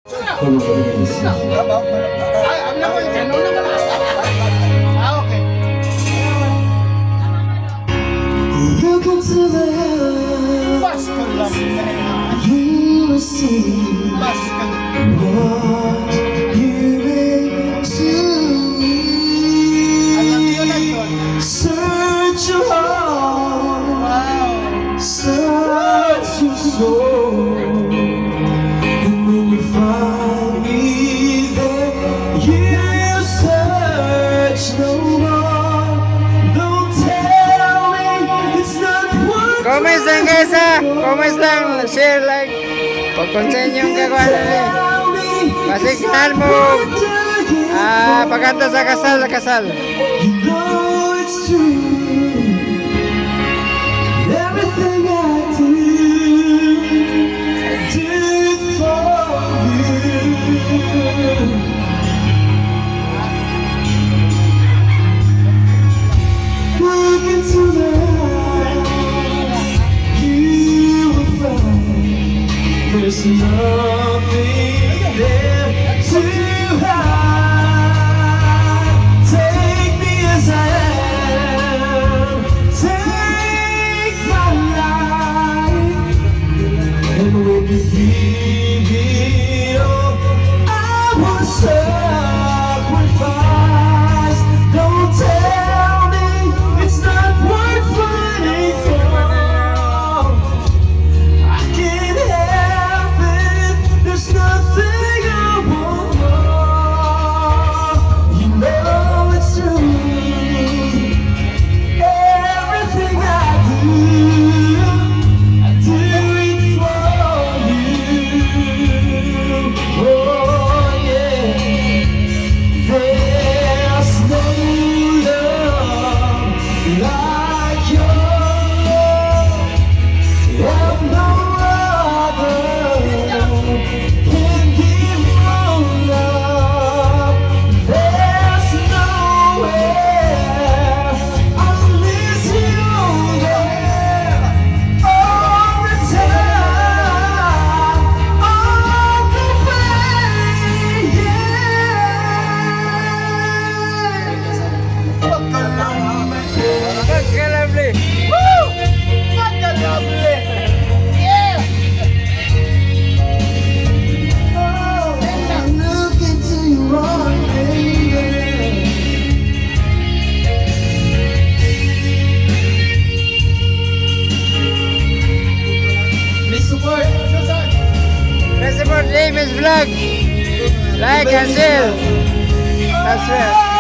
Look into the heavens, you will see what you meant to me. Search your heart, search your soul, and when you find me there, you search no more. Don't tell me it's not worth. Comments lang guys ha. Comments lang. Share, like. Pag-consent yung gagawa natin. Pasignan mo. Pagkanta sa kasal. You know it's true. Everything I do it for you. Look into the eyes, you will find there's nothing there to hide. Take me as I am, take my life, and when you give it all, I will sacrifice. Don't tell me it's not worth fighting for. I can't help it, there's nothing I want more. You know it's true. Everything I do it for you. Oh yeah. There's no love like yours, and no other can give more love. There's nowhere unless you're there all the time, all the way. Pagka-lovely. Look into your eyes, baby. Let's support James Vlog. Like and share. That's right.